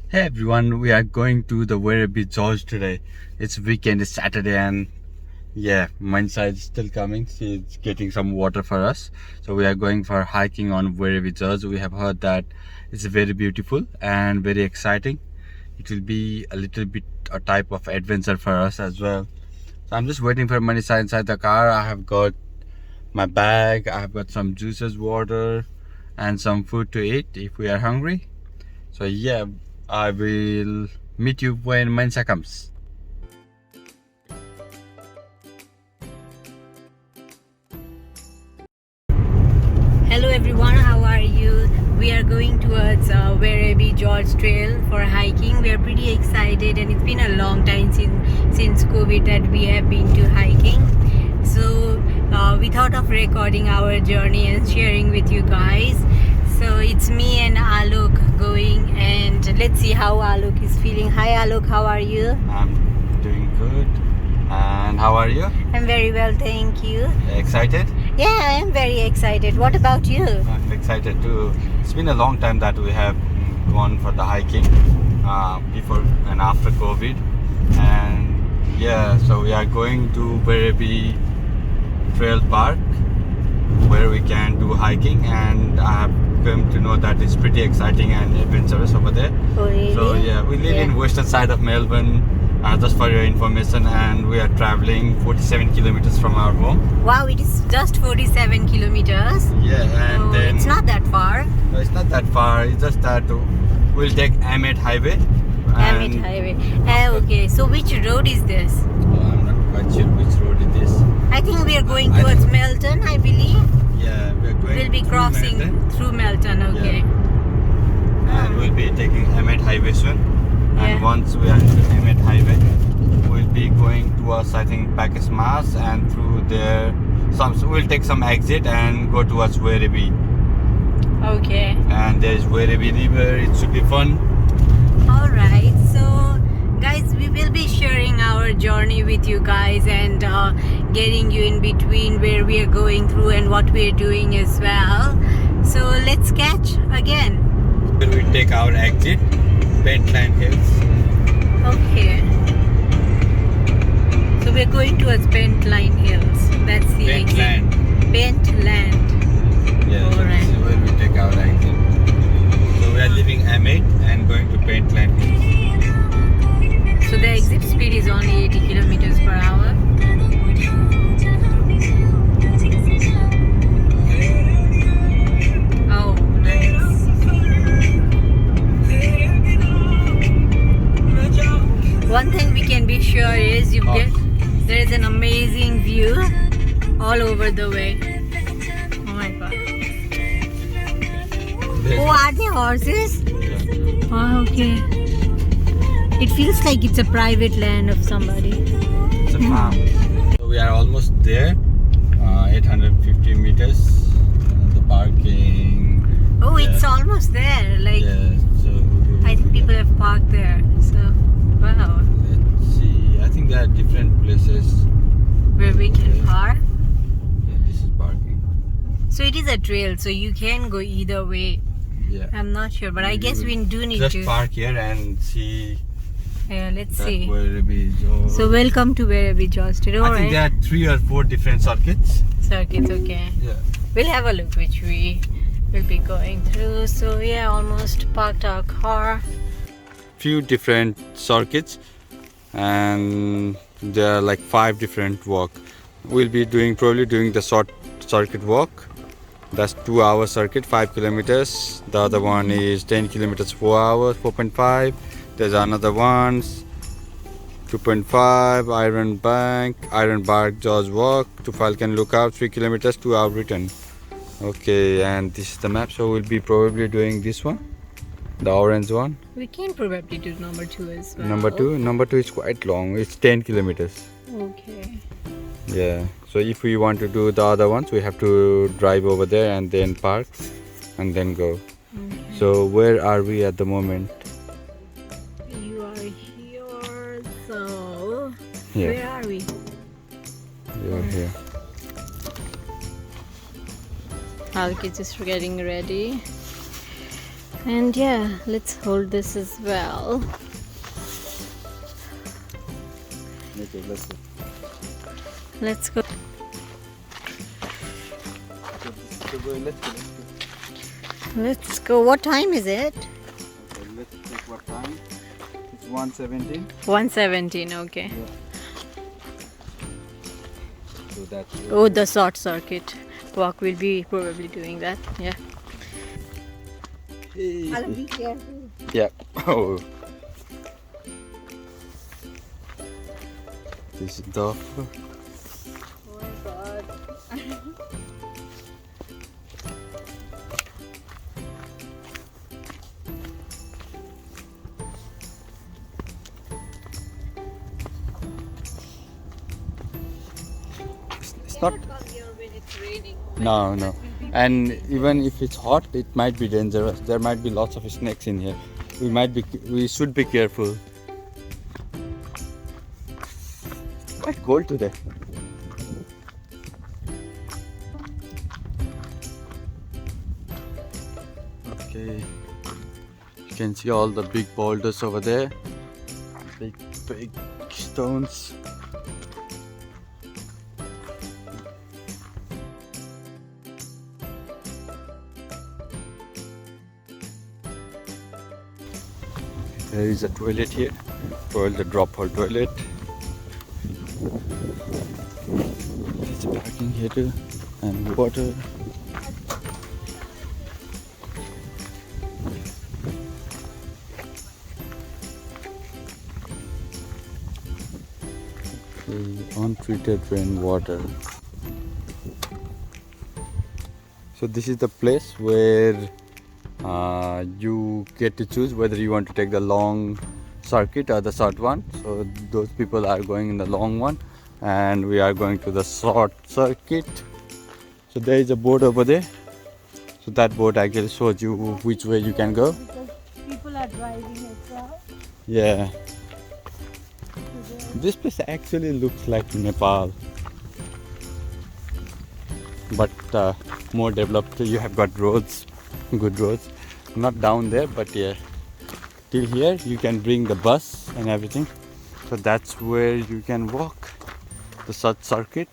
Hey everyone, we are going to the Werribee Gorge today. It's weekend, it's Saturday, and yeah, Mansa is still coming. She's getting some water for us. So we are going for hiking on Werribee Gorge. We have heard that it's very beautiful and very exciting. It will be a little bit a type of adventure for us as well. So I'm just waiting for Manisa inside the car. I have got my bag, I have got some juices, water, and some food to eat if we are hungry. So yeah, I will meet you when Mansa comes. Hello everyone, how are you? We are going towards Werribee Gorge Trail for hiking. We are pretty excited, and it's been a long time since COVID that we have been to hiking. So we thought of recording our journey and sharing with you guys. So it's me and Alok going, and let's see how Alok is feeling. Hi Alok, how are you? I'm doing good. And how are you? I'm very well, thank you. Excited? Yeah, I am very excited. What about you? I'm excited too. It's been a long time that we have gone for the hiking before and after COVID. And yeah, so we are going to Werribee Trail Park where we can do hiking, and I have come to know that it's pretty exciting and adventurous over there. Oh, really? So yeah, we live in western side of Melbourne, just for your information, and we are traveling 47 kilometers from our home. Wow, it is just 47 kilometers. Yeah, and then it's not that far. no, it's not that far. It's just that we'll take Ahmed Highway. Ahmed Highway. Okay, so which road is this? I'm not quite sure which road it is. I think we are going towards Melton, I believe. Yeah, we're going. We'll be through crossing Melbourne. through Melton, okay. And we'll be taking Ahmed Highway soon. And Yeah. once we are in Ahmed Highway, we'll be going towards, I think, Bacchus Mass, and through there, so we'll take some exit and go towards Werribee. Okay. And there's Werribee River. It should be fun. Alright, so guys, we will be sharing our journey with you guys, and getting you in between where we are going through and what we are doing as well. So let's catch again. Where we take our exit, Pentland Hills. Okay. So we're going towards Pentline Hills. That's the Pentland. exit. Pentland. Yeah, so Alright. this is where we take our exit. So we are leaving Ahmed and going to Pentland Hills. So the exit speed is only 80 kilometers per hour. Oh, nice. One thing we can be sure is there is an amazing view all over the way. Oh my god. Oh, are they horses? Yeah. Oh, okay. It feels like it's a private land of somebody. It's a farm. So we are almost there. 850 meters. The parking. Oh, Yeah. it's almost there. Like, Yeah. So I think people have parked there. So, wow. let's see. I think there are different places. Where we can Okay. park. Yeah, this is parking. So it is a trail, so you can go either way. Yeah. I'm not sure, but I guess we do need just to. park here and see. Yeah, let's That see. Werribee Gorge. So welcome to Werribee Gorge State. I think Alright. there are 3 or 4 different circuits. Circuits, okay. Yeah. We'll have a look which we will be going through. So yeah, almost parked our car. Few different circuits, and there are like 5 different walk. We'll be probably doing the short circuit walk. That's 2-hour circuit, 5 kilometers. The other one is 10 kilometers, 4 hours, 4.5. There's another one, 2.5, Iron Bark, George Walk to Falcon Lookout, 3 kilometers, 2 hour return. Okay, and this is the map. So we'll be probably doing this one, the orange one. We can probably do number 2 as well. Number two is quite long. It's 10 kilometers. Okay. Yeah. So if we want to do the other ones, we have to drive over there and then park and then go. Okay. So where are we at the moment? You are here, so Yeah. where are we? You're here. Alki is just getting ready. And yeah, let's hold this as well. Okay, let's go. Let's go. Let's go. What time is it? Okay, let's check what time. It's 1:17. 1:17. Okay. Yeah. So that's it. Oh, the short circuit walk will be probably doing that. Yeah. I'll be careful. Yeah. Oh. This is the. Oh my God. It's not. No, no. And even if it's hot, it might be dangerous. There might be lots of snakes in here. We should be careful. Quite cold today. Okay. You can see all the big boulders over there. Big stones. There is a toilet here. The drop hole toilet. There's parking here too, and water. Untreated rainwater. So this is the place where you get to choose whether you want to take the long circuit or the short one. So those people are going in the long one, and we are going to the short circuit. So there is a board over there. So that board actually shows you which way you can go. Because people are driving as well. Yeah. This place actually looks like Nepal, but more developed. You have got roads, good roads. Not down there, but yeah, till here you can bring the bus and everything. So that's where you can walk the short circuit.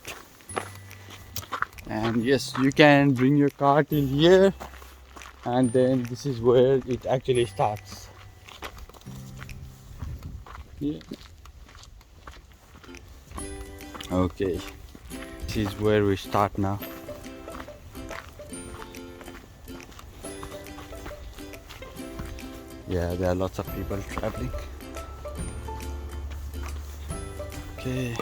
And yes, you can bring your car till here, and then this is where it actually starts. Yeah. Okay, this is where we start now. Yeah, there are lots of people traveling. Okay.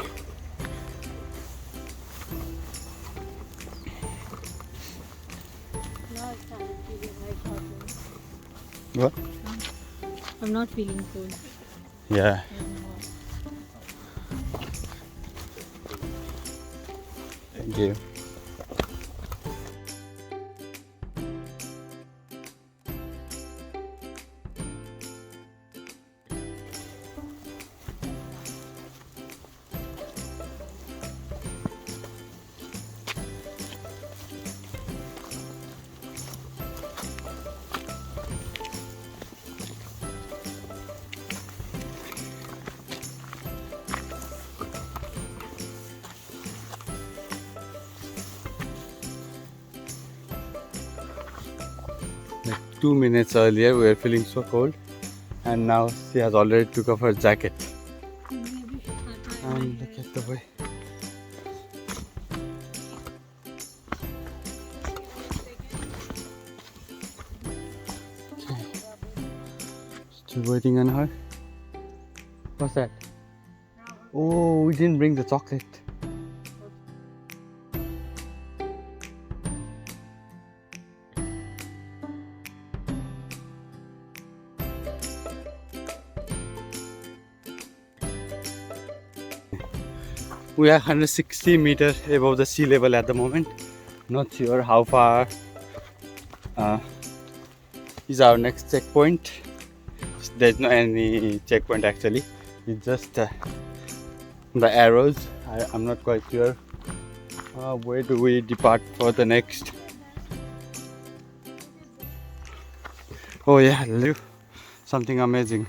Now I started feeling like hot. What? I'm not feeling cold. Yeah. Thank you. Like 2 minutes earlier we were feeling so cold, and now she has already took off her jacket. And look at the way. Okay. Still waiting on her. What's that? Oh, we didn't bring the chocolate. We are 160 meters above the sea level at the moment. Not sure how far is our next checkpoint. There's no any checkpoint actually. It's just the arrows. I'm not quite sure. Where do we depart for the next? Oh yeah, something amazing.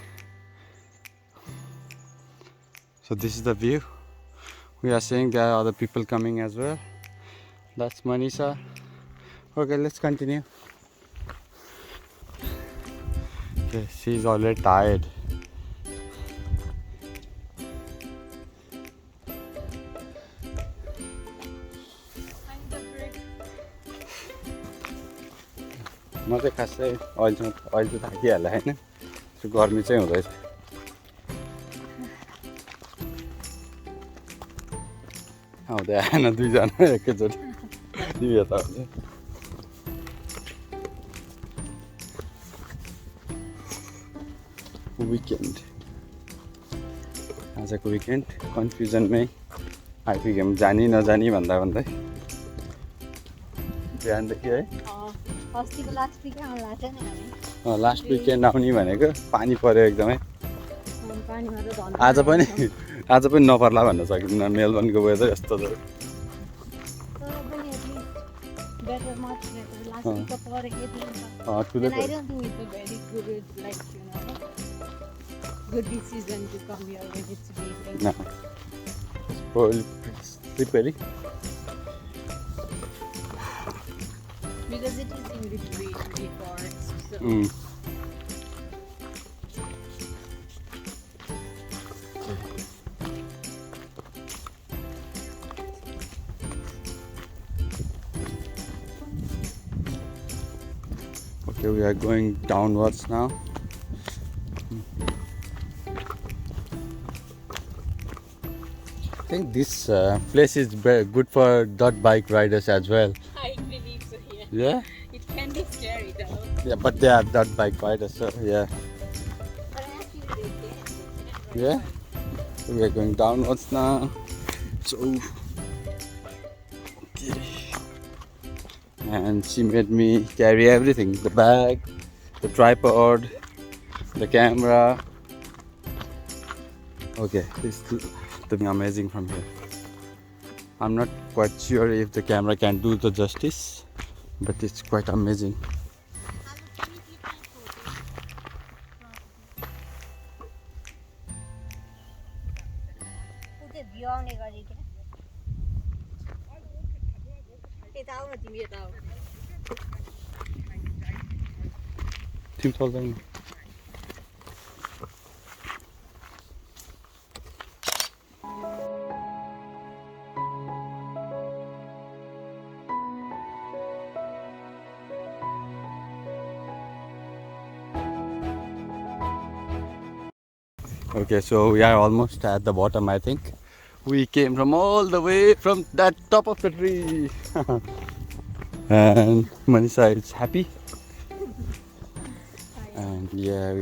So this is the view. We are seeing there are other people coming as well. That's Manisha. Okay, let's continue. Okay, she's already tired. म चाहिँ खासै अहिले त थाकिहाल्यो होइन, गर्मी चाहिँ हुँदैछ। आउँदै आएन दुईजना एकैचोटि यता विकेन्ड, आजको विकेन्ड कन्फ्युजनमै आइपुग्यौँ, जानी नजानी भन्दा भन्दै बिहानदेखि है। लास्ट विकेन्ड आउने भनेको पानी पर्यो एकदमै। आज पनि नपर्ला भन्न सकिन्न, मेलबर्नको वेदर यस्तो छ। Because it is in between the forest. So. Okay, we are going downwards now. I think this place is very good for dirt bike riders as well. I believe so, yeah. Yeah? It can be scary though. Yeah, but they are dirt bike riders, so yeah. But actually they can. Yeah? So we are going downwards now. So, okay. And she made me carry everything, the bag, the tripod, the camera. Okay, this is looking amazing from here. I'm not quite sure if the camera can do the justice, but it's quite amazing. Okay, so we are almost at the bottom, I think. We came from all the way from that top of the tree. And Manisha is happy. And yeah,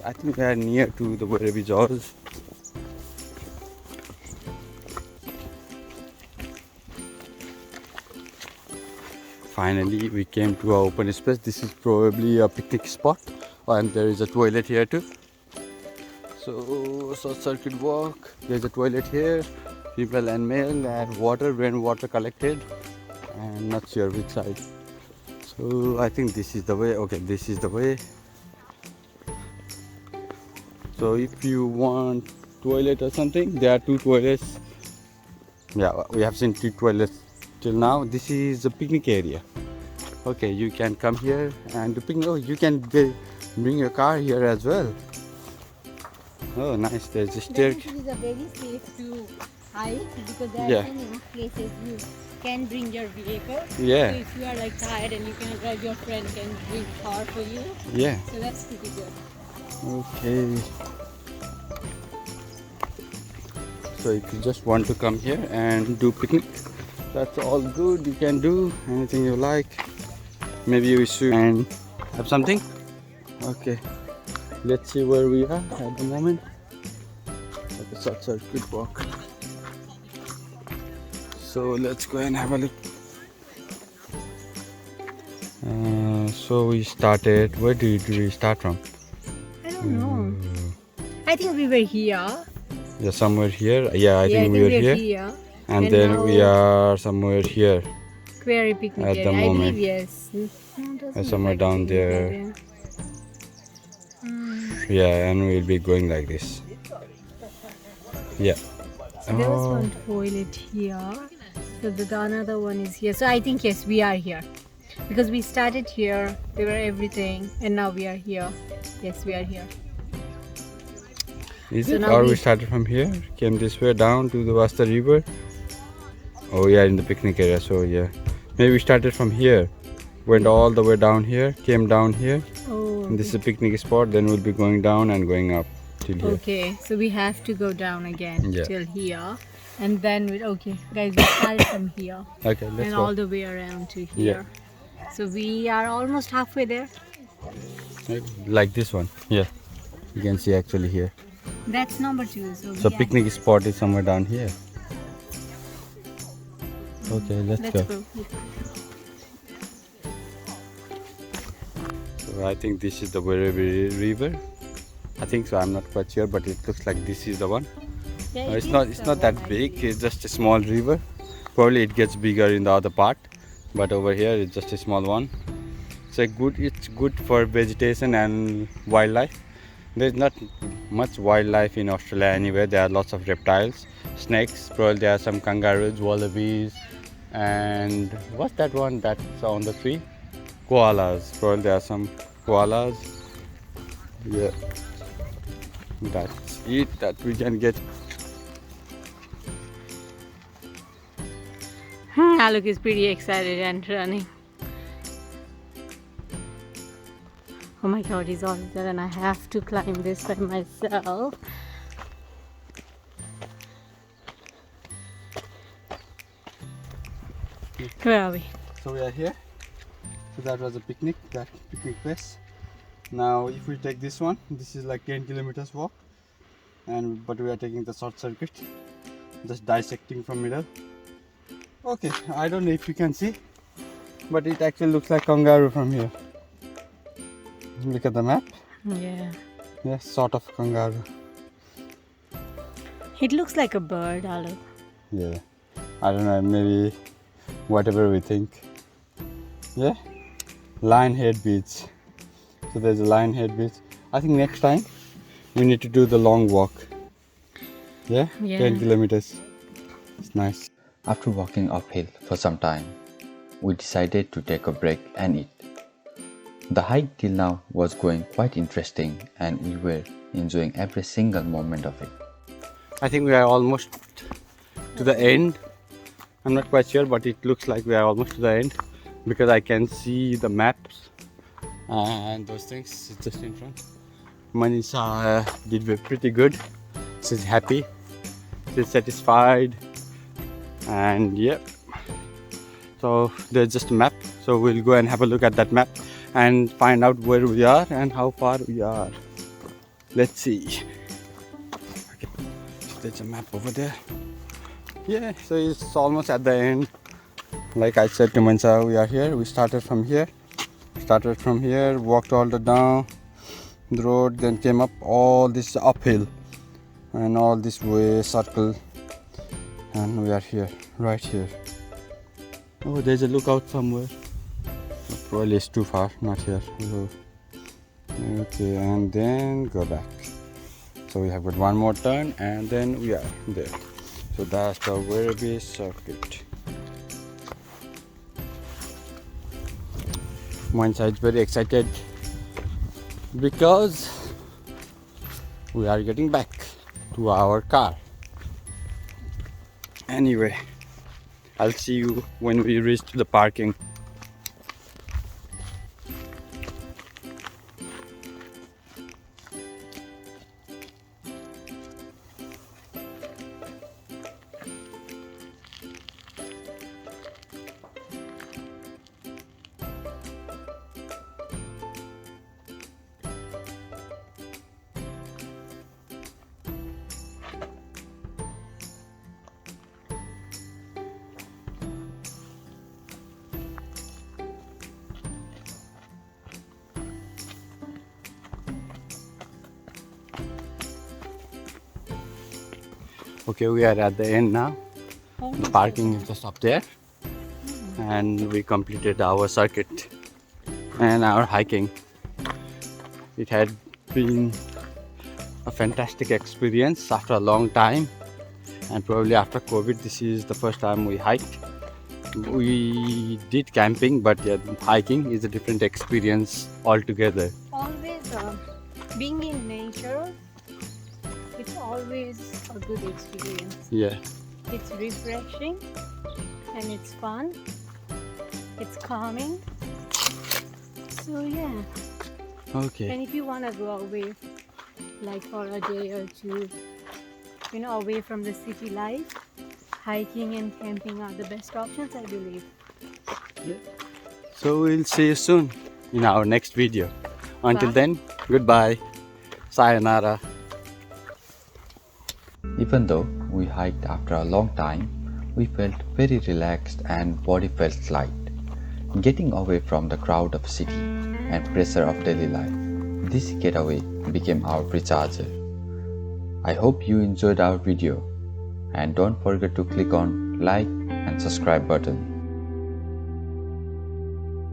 I think we are near to the Werribee Gorge. Finally, we came to our open space. This is probably a picnic spot, and there is a toilet here too. So short circuit walk. There's a toilet here, female and male, and water, rainwater collected, and not sure which side. So I think this is the way. Okay, this is the way. So if you want toilet or something, there are two toilets. Yeah, we have seen two toilets till now. This is a picnic area. Okay, you can come here and do picnic. Oh, you can bring your car here as well. Oh, nice. There's a staircase. It is a very safe to hike because there are enough places you can bring your vehicle. Yeah. So if you are like tired and you cannot drive, your friend can bring car for you. Yeah. So that's pretty good. Okay. So if you just want to come here and do picnic, that's all good. You can do anything you like. Maybe we should and have something. Okay. Let's see where we are at the moment. Like a short circuit walk. So let's go and have a look. So we started. Where did we start from? I don't know. I think we were here. Yeah, somewhere here. Yeah, I think we were here. And then we are somewhere here. Very picnic at area. the moment. I believe yes. Somewhere down there. Yeah, and we'll be going like this. Yeah. There was one toilet here. So the another one is here. So I think yes, we are here. Because we started here, there were everything, and now we are here. Yes, we are here. Is So it? now Or we- we started from here, came this way down to the Vasta River. Oh yeah, in the picnic area. So yeah, maybe we started from here, went all the way down here, came down here. Oh, And this is a picnic spot. Then we'll be going down and going up till here. okay. So we have to go down again Yeah. till here. And then we okay, guys, we started from here Okay, let's and go. all the way around to here. So we are almost halfway there. Like this one. Yeah, you can see actually here. That's number 2. So, So we are- picnic spot is somewhere down here. Okay, let's Let's go. go. So I think this is the Werribee River. I think so. I'm not quite sure, but it looks like this is the one. Yeah, It's not that big. It's just a small river. Probably it gets bigger in the other part, but over here it's just a small one. So it's good for vegetation and wildlife. There's not much wildlife in Australia anyway. There are lots of reptiles, snakes. Probably there are some kangaroos, wallabies, and what's that one that's on the tree? Koalas. Probably there are some koalas. Yeah, that's it that we can get. Alok is pretty excited and running. Oh my god, he's all there and I have to climb this by myself. Where are we? So we are here. So that was a picnic place. Now if we take this one, this is like 10 kilometers walk, but we are taking the short circuit, just dissecting from middle. Okay, I don't know if you can see, but it actually looks like kangaroo from here. Look at the map. Yeah. Yeah, sort of kangaroo. It looks like a bird, Alok. Yeah, I don't know, maybe whatever we think. Yeah, Lionhead Beach. So there's a Lionhead Beach. I think next time we need to do the long walk. Yeah, Yeah. 10 kilometers. It's nice. After walking uphill for some time, we decided to take a break and eat. The hike till now was going quite interesting and we were enjoying every single moment of it. I think we are almost to the end. I'm not quite sure, but it looks like we are almost to the end because I can see the maps and those things just in front. Manisha did pretty good. She's happy. She's satisfied. And yeah. So there's just a map. So we'll go and have a look at that map and find out where we are and how far we are. Let's see. Okay. So there's a map over there. Yeah, so it's almost at the end. Like I said to Mansa, we are here. We started from here. Walked all the down the road, then came up all this uphill and all this way circle, and we are here, right here. Oh, there's a lookout somewhere. Probably it's too far, not here. So, okay, and then go back. So we have got one more turn and then we are there. So that's the Werribee circuit. Mansa is very excited because we are getting back to our car. Anyway, I'll see you when we reach the parking. Okay, we are at the end now. The parking is just up there. And we completed our circuit and our hiking. It had been a fantastic experience after a long time, and probably after COVID this is the first time we hiked. We did camping, but yeah, hiking is a different experience altogether. Always being in nature, it's always a good experience. Yeah. It's refreshing and it's fun. It's calming. So yeah. Okay. And if you want to go away, like for a day or two, you know, away from the city life, hiking and camping are the best options, I believe. Yeah. So we'll see you soon in our next video. Until Bye. then, goodbye. Sayonara. Even though we hiked after a long time, we felt very relaxed and body felt light. Getting away from the crowd of city and pressure of daily life, this getaway became our recharger. I hope you enjoyed our video, and don't forget to click on like and subscribe button.